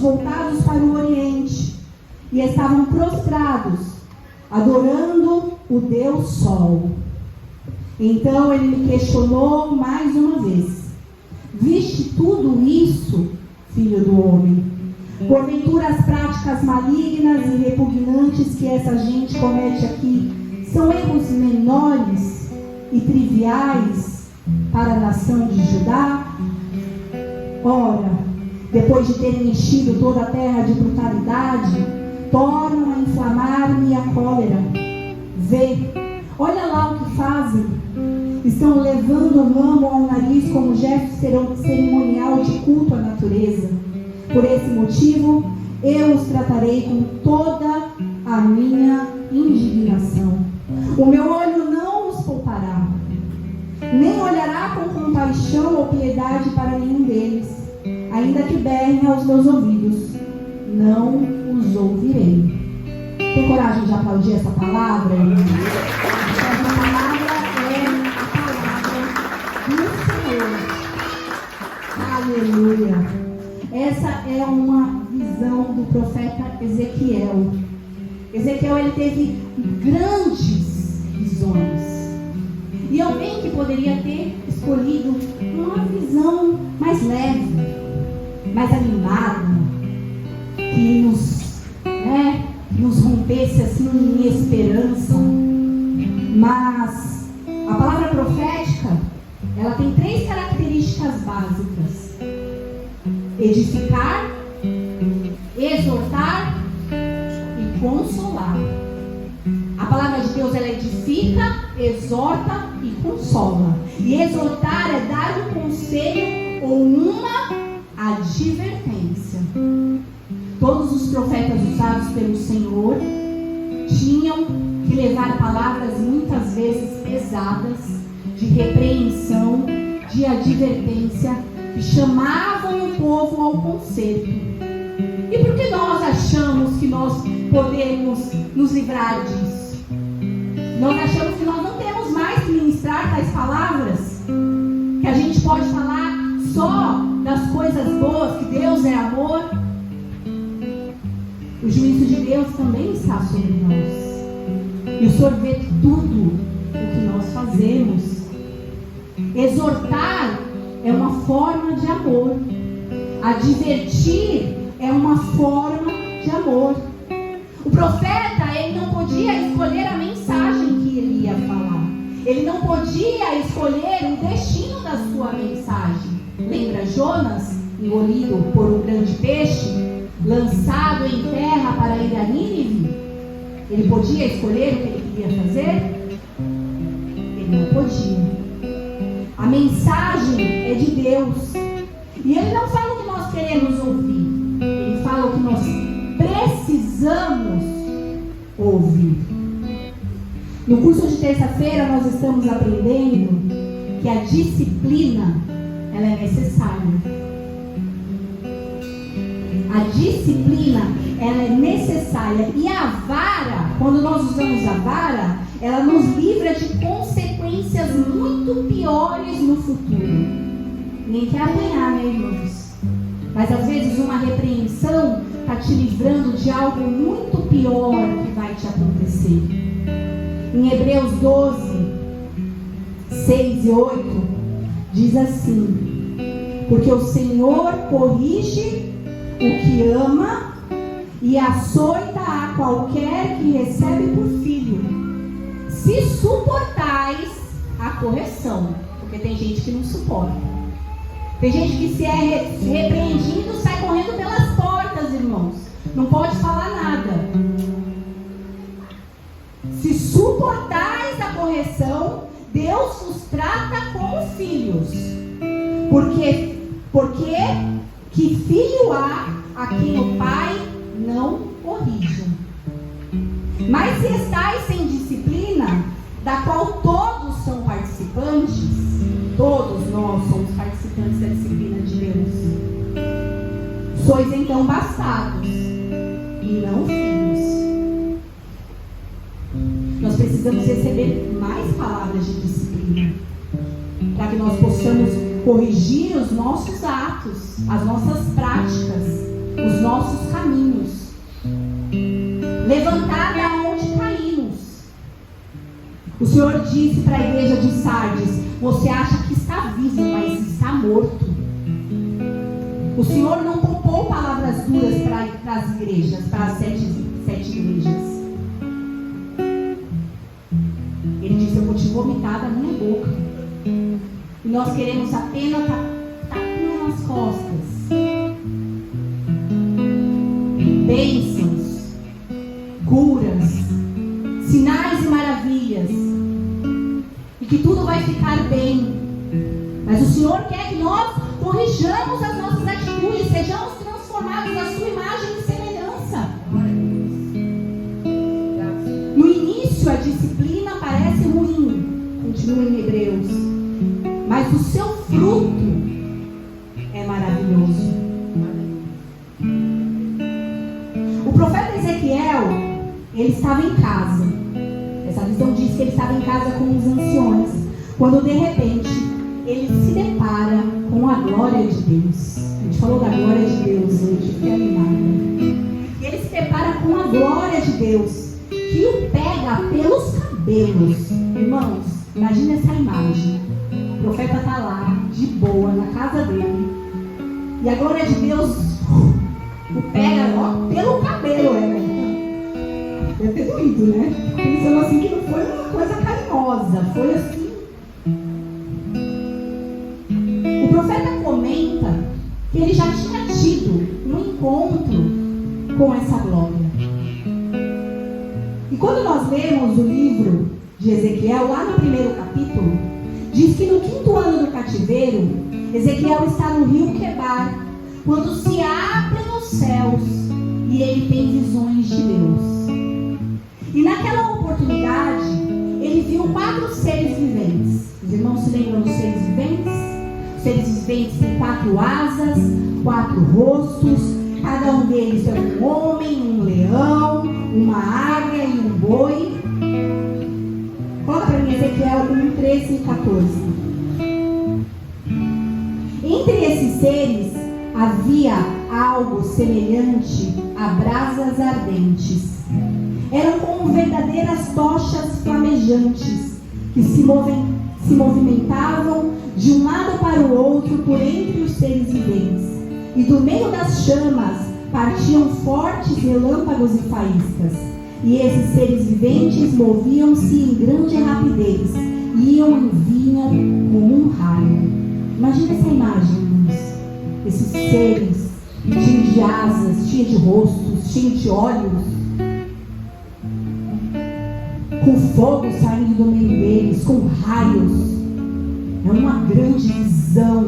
voltados para o Oriente e estavam prostrados, adorando o Deus Sol. Então ele me questionou mais uma vez: viste tudo isso, filho do homem? Porventura as práticas malignas e repugnantes que essa gente comete aqui são erros menores e triviais para a nação de Judá? Ora, depois de terem enchido toda a terra de brutalidade, tornam a inflamar-me a cólera. Vê, olha lá o que fazem. Estão levando o ramo ao nariz como gesto cerimonial de culto à natureza. Por esse motivo, eu os tratarei com toda a minha indignação. O meu olho não os poupará, nem olhará com compaixão ou piedade para nenhum deles. Ainda que berrem aos meus ouvidos, não os ouvirei. Tem coragem de aplaudir essa palavra? Essa palavra é a palavra do Senhor. Aleluia. Essa é uma visão do profeta Ezequiel. Ezequiel, ele teve grandes visões. E eu bem que poderia ter escolhido uma visão mais leve, mais animada, que nos rompesse assim em esperança. Mas a palavra profética, ela tem 3 características básicas: edificar, exortar e consolar. A palavra de Deus, ela edifica, exorta e consola. E exortar é dar um conselho ou uma advertência. Todos os profetas usados pelo Senhor tinham que levar palavras muitas vezes pesadas, de repreensão, de advertência, que chamavam o povo ao conserto. E por que nós achamos que nós podemos nos livrar disso? Nós achamos que nós não temos mais que ministrar tais palavras, que a gente pode falar só das coisas boas, que Deus é amor. O juízo de Deus também está sobre nós, e o Senhor vê tudo o que nós fazemos. Exortar é uma forma de amor, advertir é uma forma de amor. O profeta, ele não podia escolher a mensagem que ele ia falar, ele não podia escolher o destino da sua mensagem. Lembra Jonas, engolido por um grande peixe, lançado em terra para ir a Nínive? Ele podia escolher o que ele queria fazer? Ele não podia. A mensagem é de Deus, e ele não fala o que nós queremos ouvir, ele fala o que nós precisamos ouvir. No curso de terça-feira nós estamos aprendendo que a disciplina, ela é necessária. A disciplina, ela é necessária. E a vara, quando nós usamos a vara, ela nos livra de consequências muito piores no futuro. Nem quer apanhar, né, irmãos? Mas às vezes uma repreensão está te livrando de algo muito pior que vai te acontecer. Em Hebreus 12, 6 e 8, diz assim: porque o Senhor corrige o que ama e açoita a qualquer que recebe por filho, se suportais a correção. Porque tem gente que não suporta. Tem gente que, se é repreendido, sai correndo pelas portas, irmãos. Não pode falar nada. Se suportais a correção, Deus os trata como filhos. Porque que filho há a quem o pai não corrija? Mas se estáis sem disciplina, da qual todos são participantes, todos nós somos participantes da disciplina de Deus, sois então bastardos e não filhos. Nós precisamos receber mais palavras de disciplina, para que nós possamos corrigir os nossos atos, as nossas práticas, os nossos Senhor disse para a igreja de Sardes: você acha que está vivo, mas está morto. O Senhor não poupou palavras duras para as igrejas, para as sete igrejas. Ele disse: eu vou te vomitar da minha boca. E nós queremos apenas tapinha nas costas, bênçãos, curas, sinais e maravilhas, e que tudo vai ficar bem. Mas o Senhor quer que nós corrijamos as nossas atitudes, sejamos transformados na sua imagem e semelhança. No início a disciplina parece ruim, continua em Hebreus, mas o seu fruto é maravilhoso. O profeta Ezequiel, ele estava em casa. Essa visão diz que ele estava em casa com os anciões, quando de repente ele se depara com a glória de Deus. A gente falou da glória de Deus hoje, fiquei animada. E ele se depara com a glória de Deus, que o pega pelos cabelos. Irmãos, imagina essa imagem. O profeta está lá, de boa, na casa dele, e a glória de Deus o pega pelo cabelo. Deve ter doído, né? Pensando assim que não foi uma coisa carinhosa, foi assim. O profeta comenta que ele já tinha tido um encontro com essa glória. E quando nós lemos o livro de Ezequiel, lá no primeiro capítulo, diz que no 5º ano do cativeiro, Ezequiel está no rio Quebar, quando se abrem os céus e ele tem visões de Deus. E naquela oportunidade, ele viu 4 seres viventes. Os irmãos se lembram dos seres viventes? Os seres viventes têm 4 asas, 4 rostos, cada um deles é um homem, um leão, uma águia e um boi. Coloca para mim Ezequiel 1, 13 e 14. Entre esses seres havia algo semelhante a brasas ardentes. Eram como verdadeiras tochas flamejantes que se movimentavam de um lado para o outro por entre os seres viventes. E do meio das chamas partiam fortes relâmpagos e faíscas. E esses seres viventes moviam-se em grande rapidez, iam e vinham como um raio. Imagina essa imagem, irmãos. Esses seres cheios de asas, cheios de rostos, cheios de olhos, com fogo saindo do meio deles, com raios. É uma grande visão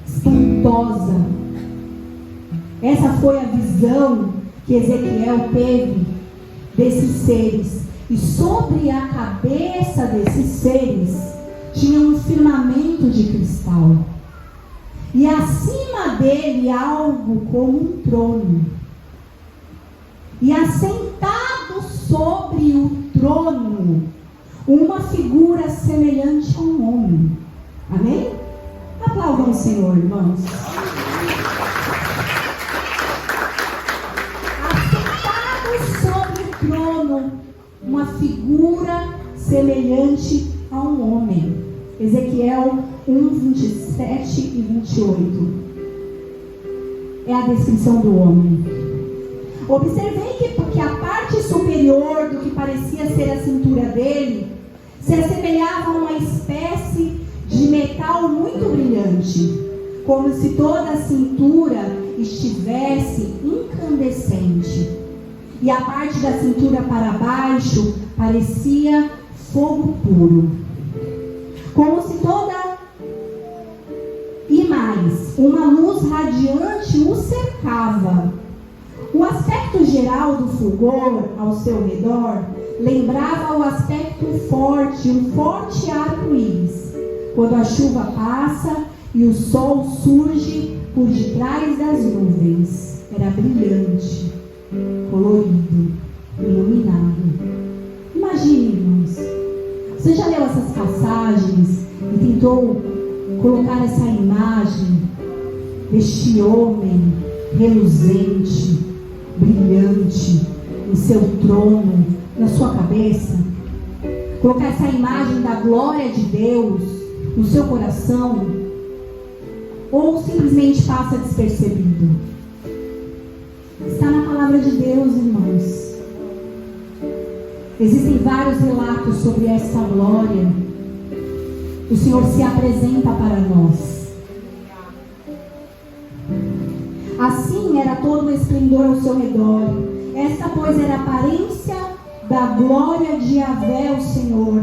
espantosa. Essa foi a visão que Ezequiel teve desses seres. E sobre a cabeça desses seres tinha um firmamento de cristal. E acima dele algo como um trono. E assentado sobre o trono, uma figura semelhante a um homem. Amém? Aplaudam o Senhor, irmãos. Assentado sobre o trono, uma figura semelhante a um homem. Ezequiel 1, 27 e 28. É a descrição do homem. Observei que a parte superior do que parecia ser a cintura dele se assemelhava a uma espécie de metal muito brilhante, como se toda a cintura estivesse incandescente. E a parte da cintura para baixo parecia fogo puro. Como se toda... E mais, uma luz radiante o cercava. O aspecto geral do fulgor ao seu redor lembrava o aspecto forte, um forte arco-íris, quando a chuva passa e o sol surge por detrás das nuvens. Era brilhante, colorido, iluminado. Imagine, irmãos, você já leu essas passagens e tentou colocar essa imagem deste homem reluzente, brilhante, em seu trono, na sua cabeça? colocar essa imagem da glória de Deus no seu coração, ou simplesmente passa despercebido? Está na palavra de Deus, irmãos. Existem vários relatos sobre essa glória. O Senhor se apresenta para nós. Assim era todo o esplendor ao seu redor. Esta, pois, era a aparência da glória de Yahvé, o Senhor.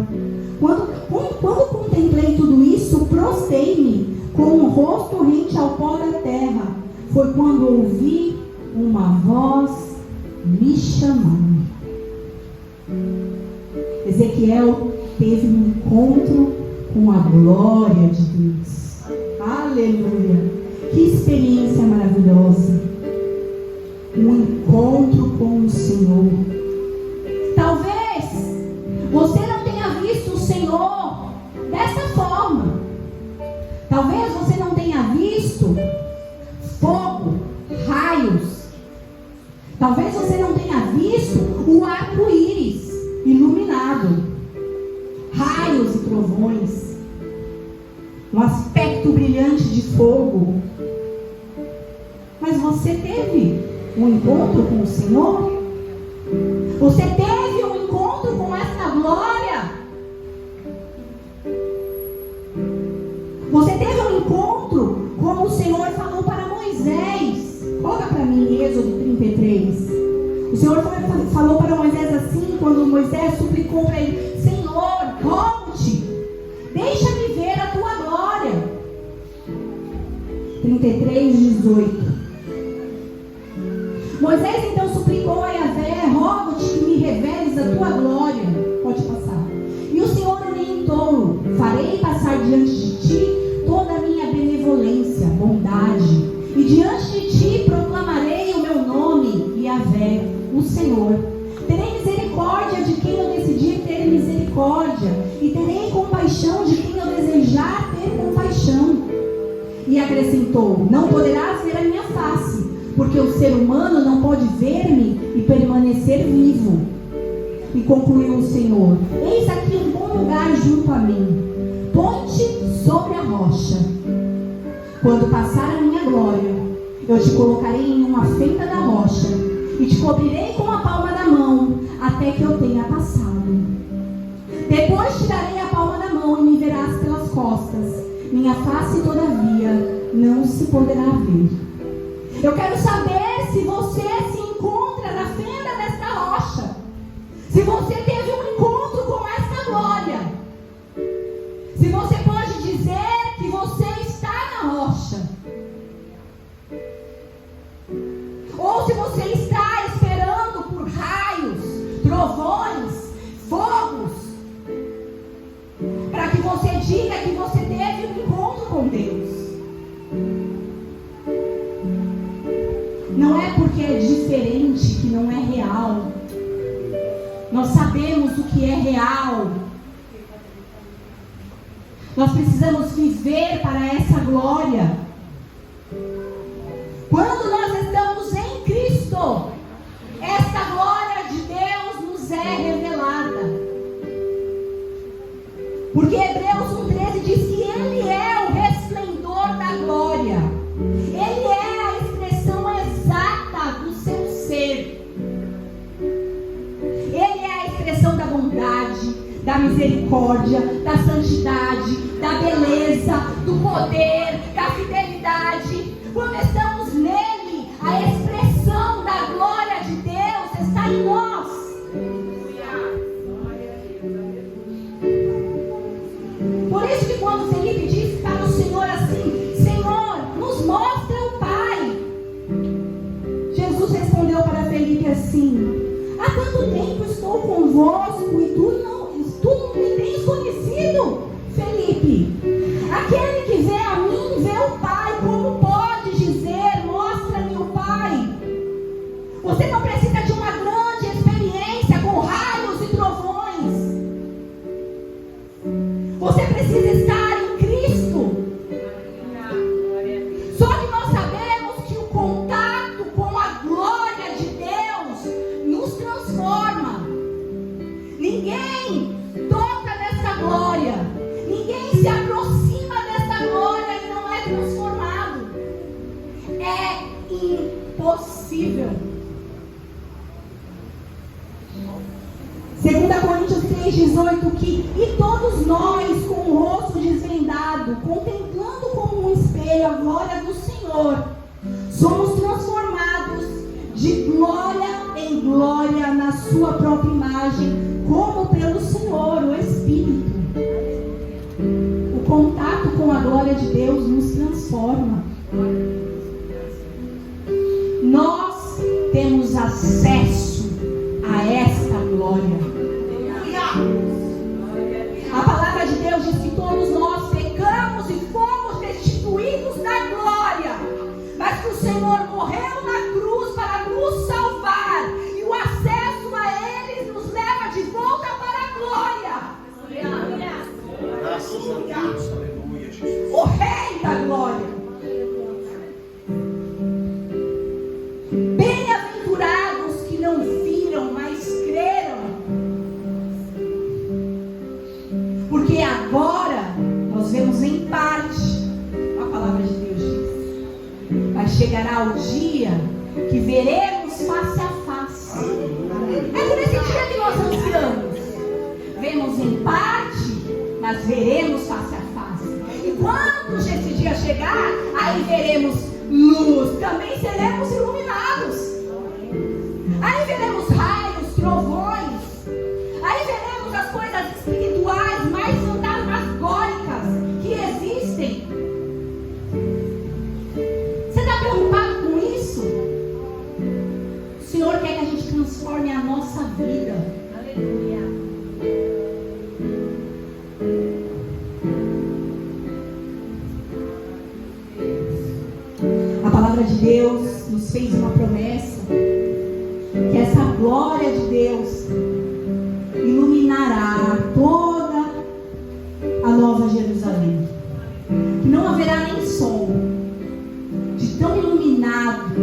Quando contemplei tudo isso, prostrei-me com o rosto rente ao pó da terra. Foi quando ouvi uma voz me chamando. Ezequiel teve um encontro com a glória de Deus. Aleluia! Que experiência maravilhosa! Um encontro com o Senhor. Talvez você não tenha visto o Senhor dessa forma. Talvez você não tenha visto fogo, raios. Talvez você não tenha visto o arco-íris iluminado, raios e trovões, um aspecto brilhante de fogo. Mas você teve um encontro com o Senhor? Você teve um encontro com essa glória? Você teve um encontro como o Senhor falou para Moisés? Coloca para mim Êxodo 33. O Senhor falou para Moisés assim, quando Moisés suplicou para ele: Senhor, volte, deixa-me ver a tua glória. 33:18. Moisés então suplicou a Yahvé: rogo-te que me reveles a tua glória. Pode passar. E o Senhor orientou: farei passar diante de ti toda a minha benevolência, bondade, e diante de ti proclamarei o meu nome, Yahvé, o Senhor. Terei misericórdia de quem eu decidir ter misericórdia, e terei compaixão de quem eu desejar ter compaixão. E acrescentou: não poderás ver a minha face, porque o ser humano não pode ver-me e permanecer vivo. E concluiu o Senhor: eis aqui um bom lugar junto a mim, põe-te sobre a rocha. Quando passar a minha glória, eu te colocarei em uma fenda da rocha, e te cobrirei com a palma da mão, até que eu tenha passado. Depois tirarei a palma da mão, e me verás pelas costas. Minha face, todavia, não se poderá ver. Eu quero saber se você se encontra na fenda desta rocha. Se você teve um encontro com essa glória. Se você pode dizer que você está na rocha. Ou se você está esperando por raios, trovões, fogos, para que você diga que você teve um encontro com Deus. Não é porque é diferente que não é real. Nós sabemos o que é real. Nós precisamos viver para essa glória. Quando nós estamos em Cristo, essa glória de Deus nos é revelada. Porque Hebreus 1:13 diz que Ele é o resplendor da glória. Ele é a expressão exata do seu ser. Ele é a expressão da bondade, da misericórdia, da santidade, da beleza, do poder, da fidelidade. Quando estamos nele, a expressão da glória de Deus está em nós. Por isso que quando Felipe disse para o Senhor assim: Senhor, nos mostra o Pai, Jesus respondeu para Felipe assim: há tanto tempo estou convosco e tu não me tens conhecido, Felipe. Aquele que vê a mim, vê o Pai. Como pode dizer, mostra-me o Pai? Você não precisa de uma grande experiência com raios e trovões. Você precisa estar em Cristo. Só que nós sabemos que o contato com a glória de Deus nos transforma. Ninguém possível. 2 Coríntios 3,18, e todos nós, com o rosto desvendado, contemplando como um espelho a glória do Senhor, somos transformados de glória em glória na sua própria imagem, como pelo Senhor, o Espírito. O contato com a glória de Deus nos transforma. Nós temos acesso a esta glória. A palavra de Deus diz que todos nós pecamos e fomos destituídos da glória, mas que o Senhor morreu na cruz para nos salvar, e o acesso a Ele nos leva de volta para a glória. Graças a Deus, aleluia, Jesus. O Rei da glória. Bem-aventurados que não viram, mas creram. Porque agora nós vemos em parte, a palavra de Deus diz, mas chegará o dia que veremos face a face. É por esse dia que nós ansiamos. Vemos em parte, mas veremos face a face. E quando esse dia chegar, aí veremos luz, também seremos iluminados. Aí veremos raios, trovões. Aí veremos as coisas espirituais mais fantasmagóricas que existem. Você está preocupado com isso? O Senhor quer que a gente transforme a nossa vida. Aleluia. A palavra de Deus nos fez uma promessa, que essa glória de Deus iluminará toda a Nova Jerusalém. Que não haverá nem sol, de tão iluminado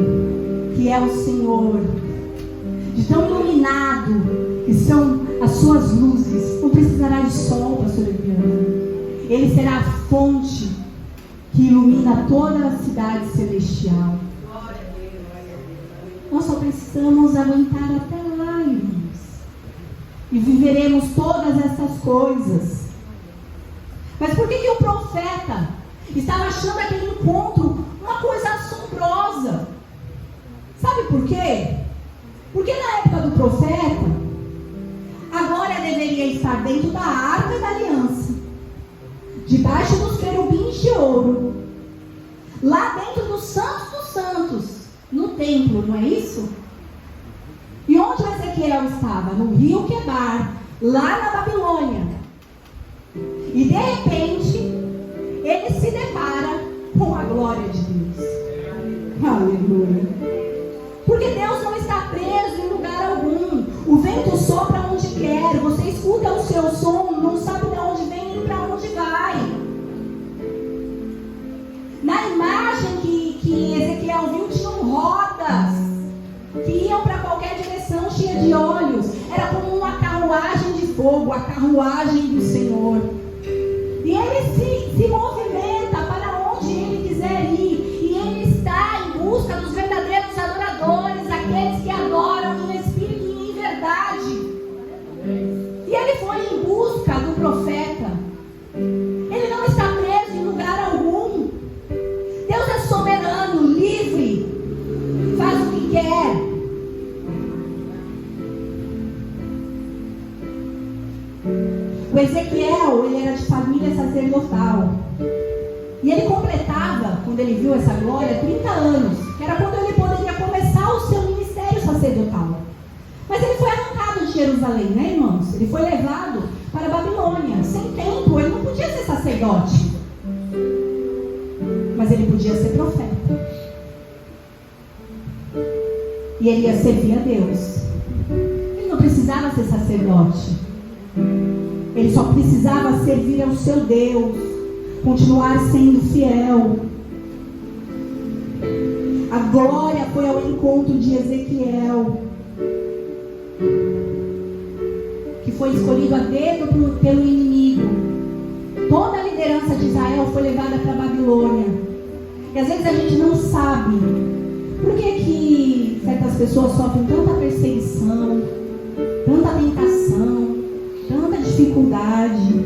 que é o Senhor, de tão iluminado que são as suas luzes. Não precisará de sol, pastor Eliana. Ele será a fonte que ilumina toda a cidade celestial. Nós só precisamos aguentar até lá, irmãos, e viveremos todas essas coisas. Mas por que o profeta estava achando aquele encontro uma coisa assombrosa? Sabe por quê? Porque na época do profeta, a glória deveria estar dentro da arca da aliança, debaixo dos querubins de ouro, lá dentro dos santos, no templo, não é isso? E onde Ezequiel estava? No rio Quebar, lá na Babilônia. E de repente, ele se depara com a glória de Deus. Aleluia. Porque Deus não está preso em lugar algum. O vento sopra onde quer. Você escuta o seu som, não sabe de onde vem e para onde vai. Na imagem que Ezequiel viu, tinham rodas que iam para qualquer direção, cheia de olhos. Era como uma carruagem de fogo, a carruagem do Senhor. E ele se movimenta para onde ele quiser ir. E ele está em busca dos verdadeiros adoradores, aqueles que adoram em espírito e em verdade. E ele foi em busca do profeta. Ele não está preso em lugar algum. Deus é soberano, livre, faz o que quer. O Ezequiel, ele era de família sacerdotal. E ele completava, quando ele viu essa glória, 30 anos, que era quando ele poderia começar o seu ministério sacerdotal. Mas ele foi arrancado de Jerusalém, né, irmãos? Ele foi levado para a Babilônia, sem tempo. Ele não podia ser sacerdote, mas ele podia ser profeta. E ele ia servir a Deus. Ele não precisava ser sacerdote. Ele só precisava servir ao seu Deus, continuar sendo fiel. A glória foi ao encontro de Ezequiel, que foi escolhido a dedo pelo inimigo. Toda a liderança de Israel foi levada para a Babilônia. E às vezes a gente não sabe Por que certas pessoas sofrem tanta perseguição, tanta tentação, tanta dificuldade?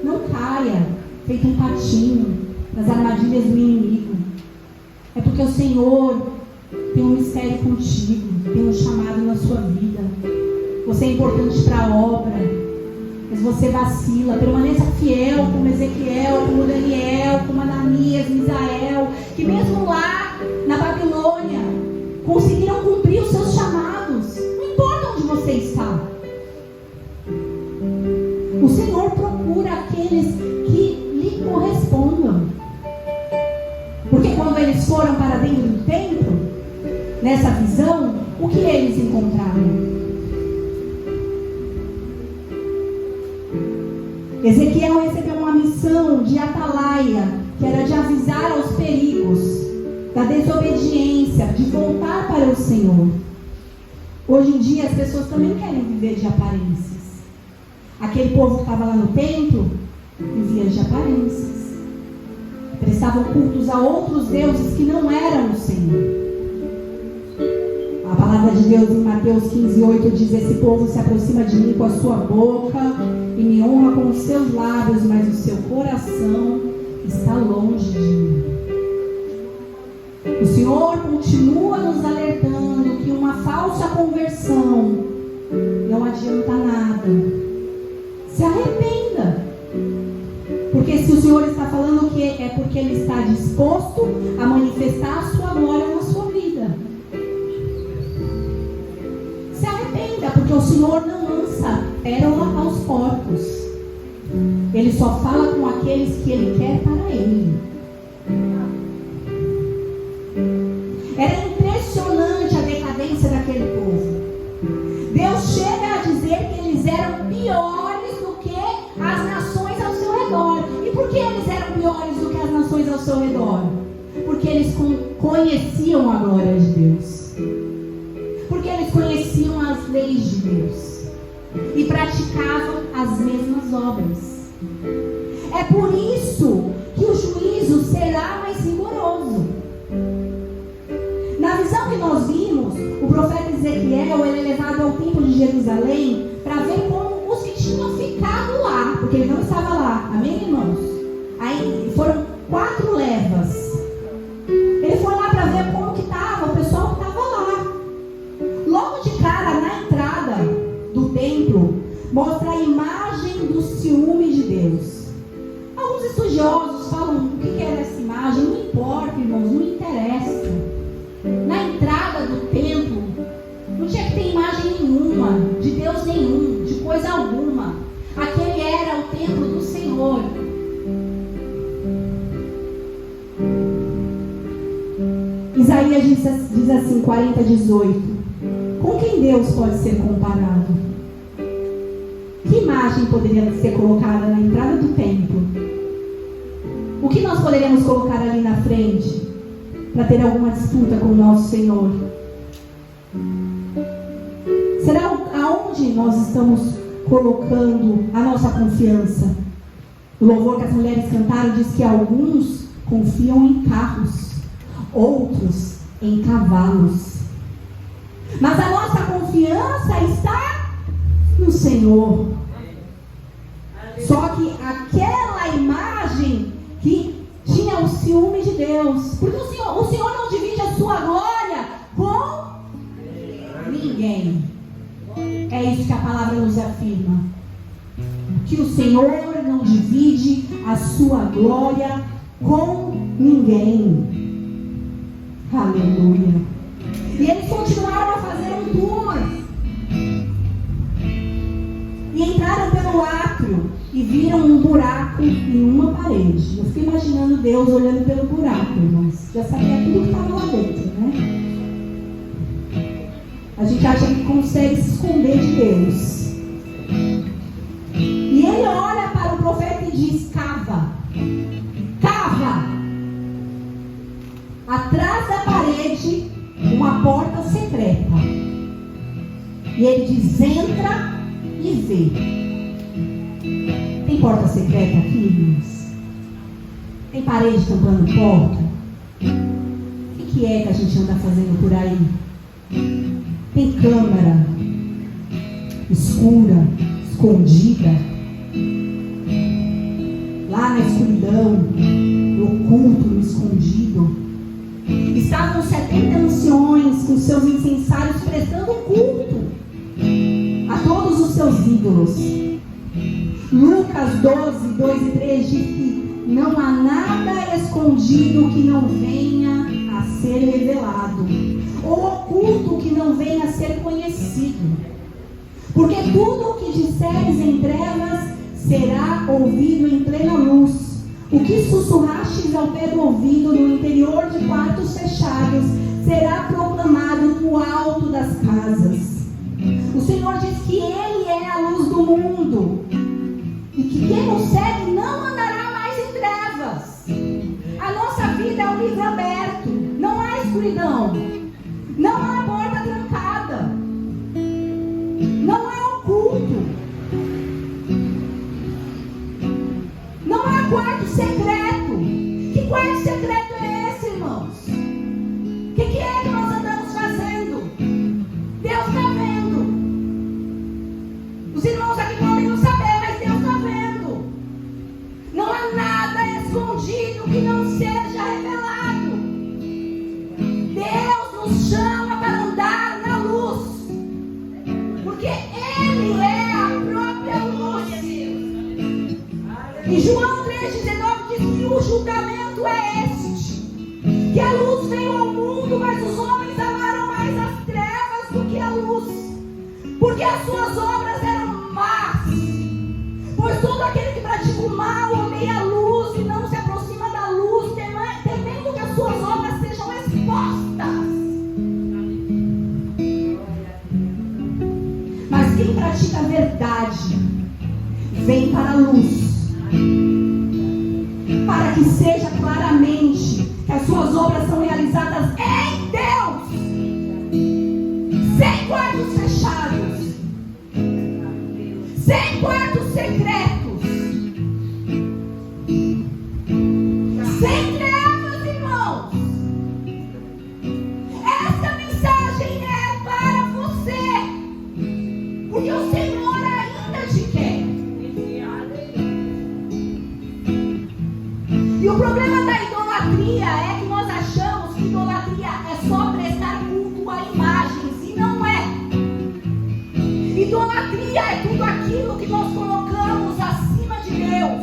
Não caia feito um patinho nas armadilhas do inimigo. É porque o Senhor tem um mistério contigo, tem um chamado na sua vida. Você é importante para a obra, mas você vacila. Permaneça fiel como Ezequiel, como Daniel, como Ananias, Misael, que mesmo lá na Babilônia conseguiram cumprir os seus chamados. Não importa onde você está. O Senhor procura aqueles que lhe correspondam. Porque quando eles foram para dentro do templo, nessa visão, o que eles encontraram? Ezequiel recebeu uma missão de atalaia, que era de avisar aos perigos da desobediência, de voltar para o Senhor. Hoje em dia as pessoas também querem viver de aparências. Aquele povo que estava lá no templo vivia de aparências. Prestavam cultos a outros deuses que não eram o Senhor. A palavra de Deus em Mateus 15:8 diz: esse povo se aproxima de mim com a sua boca e me honra com os seus lábios, mas o seu coração está longe de mim. O Senhor continua nos alertando que uma falsa conversão não adianta nada. Se arrependa. Porque se o Senhor está falando que é porque Ele está disposto a manifestar a sua glória na sua vida. Se arrependa, porque o Senhor não lança pérola aos porcos. Ele só fala com aqueles que Ele quer para Ele. Era impressionante a decadência daquele povo. Deus chega a dizer que eles eram piores do que as nações ao seu redor. E por que eles eram piores do que as nações ao seu redor? Porque eles conheciam a glória de Deus. Porque eles conheciam as leis de Deus e praticavam as mesmas obras. É por isso que o juízo será mais rigoroso. Na visão que nós vimos, o profeta Ezequiel ele é levado ao templo de Jerusalém para ver como os que tinham ficado lá, porque ele não estava lá, amém, irmãos? Aí foram 4 levas. Ele foi lá para ver como que estava o pessoal que estava lá. Logo de cara, na entrada do templo, mostra a imagem do ciúme de Deus. Alguns estudiosos falam o que era essa imagem. Não importa, irmãos, não interessa. Na entrada do templo não tinha que ter imagem nenhuma, de Deus nenhum, de coisa alguma. Aquele era o templo do Senhor. Isaías diz assim, 40:18: com quem Deus pode ser comparado? Que imagem poderia ser colocada na entrada do templo? O que nós poderíamos colocar ali na frente para ter alguma disputa com o nosso Senhor? Será aonde nós estamos colocando a nossa confiança? O louvor que as mulheres cantaram diz que alguns confiam em carros, outros em cavalos. Mas a nossa confiança está no Senhor. Só que aquela imagem que tinha o ciúme de Deus, porque o Senhor não divide a sua glória com ninguém. É isso que a palavra nos afirma, que o Senhor não divide a sua glória com ninguém. Aleluia. E eles continuaram a fazer um tour e entraram pelo átrio e viram um buraco em uma parede. Eu fiquei imaginando Deus olhando pelo buraco, irmãos. Já sabia tudo que estava lá dentro, né? A gente acha que consegue se esconder de Deus. E ele olha para o profeta e diz: cava, cava. Atrás da parede, uma porta secreta. E ele diz: entra e vê. Tem porta secreta aqui, irmãos? Tem parede tampando porta? Fique que é que a gente anda fazendo por aí? Tem câmara escura, escondida, lá na escuridão, no oculto, no escondido. Estavam 70 anciões com seus incensários prestando culto a todos os seus ídolos. Lucas 12, 2 e 3 diz que não há nada escondido que não venha a ser revelado, ou oculto que não venha a ser conhecido. Porque tudo o que disseres em trevas será ouvido em plena luz. O que sussurrastes ao pé do ouvido no interior de quartos fechados será proclamado no alto das casas. O Senhor diz que Ele é a luz do mundo e que quem o segue não andará mais em trevas. A nossa vida é um livro aberto, não há escuridão, não há porta trancada, não há oculto, não há quarto secreto. Que quarto secreto é esse, irmãos? O que é que nós andamos fazendo? Deus está vendo. Os irmãos aqui podem não saber, mas Deus está vendo. Não há nada escondido que não seja revelado. Deus nos chama para andar na luz, porque Ele é a própria luz. E João 3,19 diz que o julgamento é este: que a luz veio ao mundo, mas os homens amaram mais as trevas do que a luz, porque as suas obras eram más. Pois todo aquele que pratica o mal odeia a luz e não se aproxima da luz, temendo que as suas obras sejam expostas. Mas quem pratica a verdade vem para a luz, para que seja claramente que as suas obras são realizadas em Deus, sem quartos fechados, sem quartos secretos, sem trevas, irmãos. Essa mensagem é para você, porque o Senhor ainda te quer. E o problema da idolatria é que nós achamos que idolatria é só prestar culto a imagens, e não é. Idolatria é tudo aquilo que nós colocamos acima de Deus.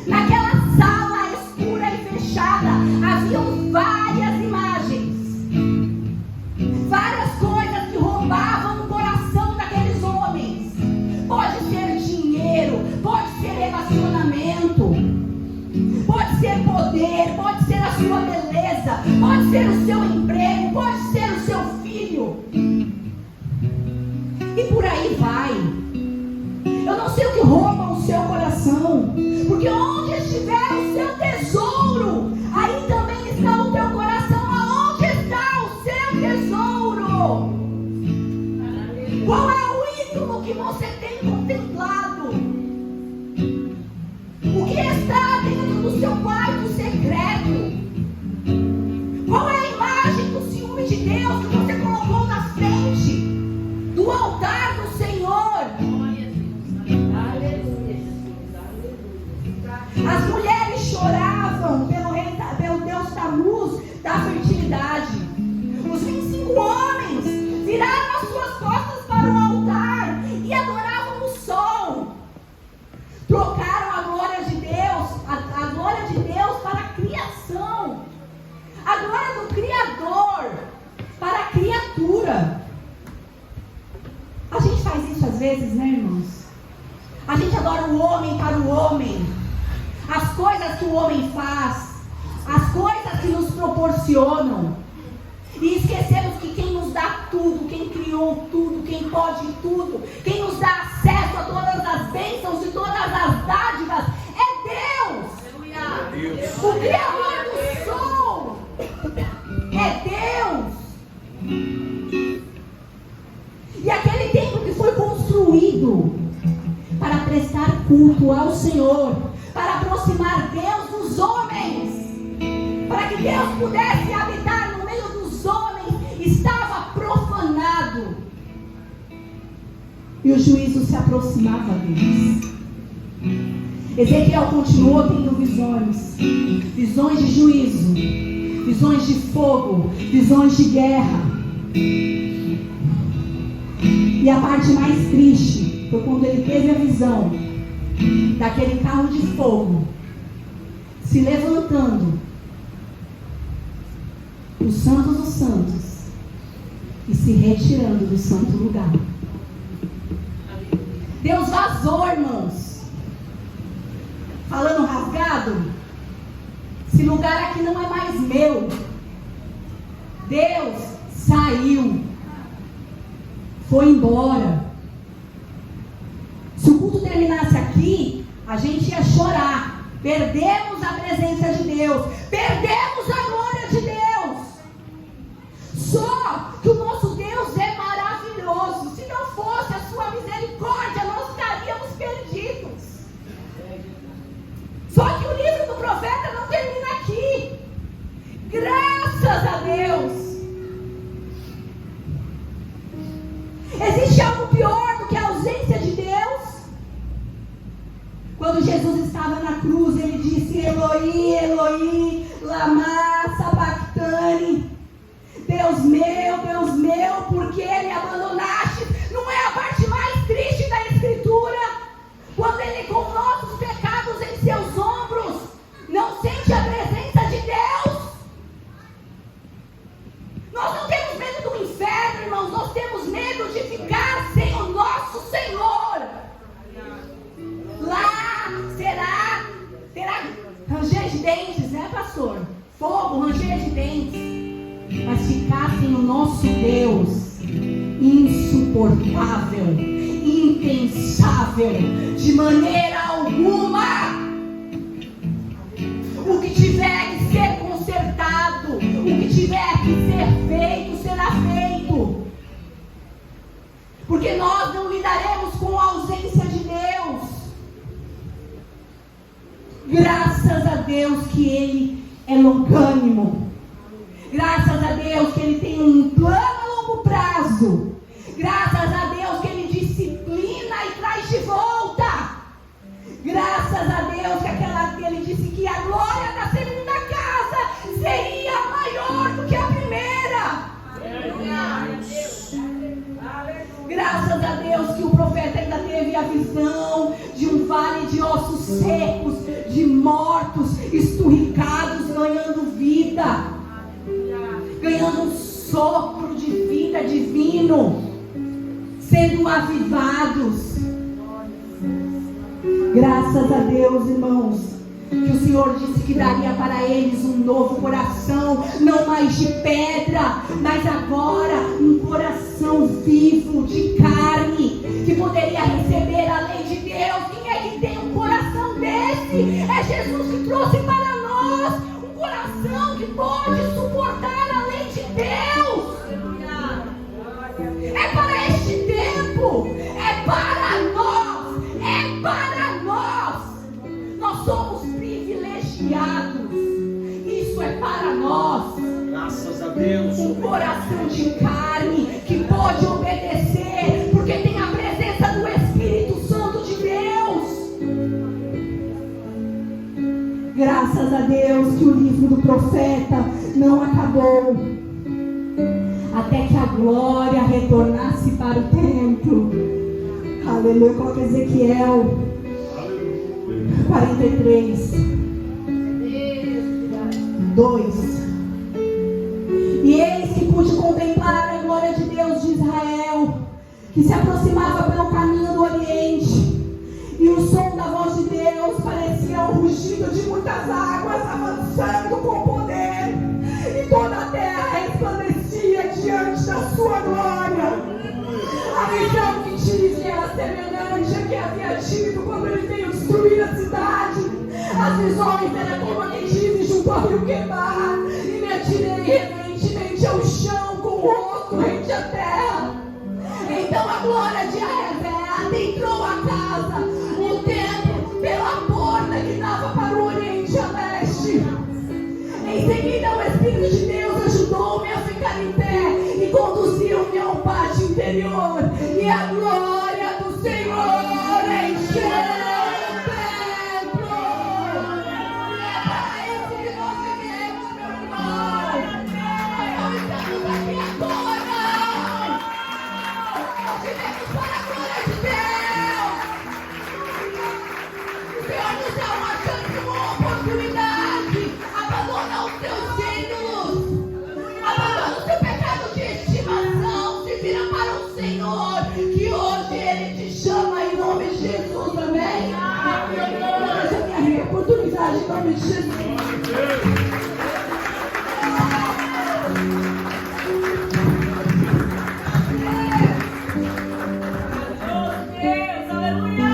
Naquela sala escura e fechada haviam várias imagens, várias coisas que roubavam o coração daqueles homens. Pode ser dinheiro, pode ser relacionamento, pode ser poder, pode ser a sua beleza, pode ser o seu emprego, pode ser o seu filho. E por aí vai. Eu não sei o que rouba o seu coração, porque onde estiver o seu tesouro, aí também está o teu coração. Aonde está o seu tesouro? Qual é o ídolo que você tem contemplado? O que está dentro do seu quarto secreto? Qual é a imagem do ciúme de Deus que você colocou na frente do altar do Senhor? As mulheres choravam pelo Deus Tamuz da fertilidade. Os 25 homens viraram as suas costas para o altar e adoravam o sol. Trocaram a glória de Deus, a glória de Deus para a criação, a glória do Criador para a criatura. A gente faz isso às vezes, né, irmãos? A gente adora o homem para o homem, as coisas que o homem faz, as coisas que nos proporcionam, e esquecemos que quem nos dá tudo, quem criou tudo, quem pode tudo, quem nos dá acesso a todas as bênçãos e todas as dádivas é Deus. O Criador do sol é Deus. E aquele templo que foi construído para prestar culto ao Senhor, para aproximar Deus dos homens, para que Deus pudesse habitar no o juízo se aproximava deles. Ezequiel continuou tendo visões de juízo, visões de fogo, visões de guerra. E a parte mais triste foi quando ele teve a visão daquele carro de fogo se levantando, os santos dos santos, e se retirando do santo lugar. Deus vazou, irmãos. Falando rasgado, esse lugar aqui não é mais meu. Deus saiu, foi embora. Se o culto terminasse aqui, a gente ia chorar. Perdemos a presença de Deus, perdemos a glória de Deus. Só que o nosso Deus é maravilhoso. Se não fosse a sua misericórdia, nós estaríamos perdidos. Só que o livro do profeta não termina aqui. Graças a Deus. Existe algo pior do que a ausência de Deus? Quando Jesus estava na cruz, ele disse: Eloi, Eloi, lama sabachthani. Deus meu, por que me abandonaste? Não é a parte mais triste da Escritura? Quando ele, com nossos pecados em seus ombros, não sente a presença de Deus? Nós não temos medo do inferno, irmãos. Nós temos medo de ficar sem o nosso Senhor. Lá terá ranger de dentes, né, pastor? Fogo, ranger de dentes. Mas ficar sem o nosso Deus, insuportável, impensável, de maneira alguma. O que tiver que ser consertado, o que tiver que ser feito, será feito. Porque nós não lidaremos com a ausência de Deus. Graças a Deus que Ele é longânimo. Graças a Deus que Ele tem um plano a longo prazo. Graças a Deus que Ele disciplina e traz de volta. Graças a Deus que Ele disse que a glória da segunda casa seria maior do que a primeira. Graças a Deus que o profeta ainda teve a visão de um vale de ossos secos, de mortos, esturricados, ganhando vida, ganhando um sopro de vida divino, sendo avivados. Graças a Deus, irmãos, que o Senhor disse que daria para eles um novo coração, não mais de pedra, mas agora um coração vivo, de carne, que poderia receber a lei de Deus. Quem é que tem um coração desse? É Jesus que trouxe para nós um coração que pode suportar a lei de Deus. É para este tempo, é para nós, é para nós. Nós somos privilegiados. Isso é para nós. Graças a Deus. Um coração de carne que pode obedecer, porque tem a presença do Espírito Santo de Deus. Graças a Deus que o livro do profeta não acabou, até que a glória retornasse para o templo. Aleluia. Coloca Ezequiel 43, 2. E eis que pude contemplar a glória de Deus de Israel, que se aproximava pelo caminho do Oriente. E o som da voz de Deus parecia o rugido de muitas águas avançando com poder. E toda a terra resplandecia diante da sua glória. A visão que tive era semelhante a que havia tido quando ele veio destruir a cidade. As visões eram como a que tive junto ao rio Quebar. E me atirei reverentemente ao chão com o rosto rente à terra. Então a glória de Yahvé adentrou a casa, o templo, pela porta que dava para o oriente e a leste. Em seguida o Espírito de Deus ajudou-me a ficar em pé e conduziu-me ao pátio interior. E a glória do Senhor, que hoje Ele te chama em nome de Jesus, amém? Essa é a minha oportunidade em nome de Jesus. Deus, aleluia!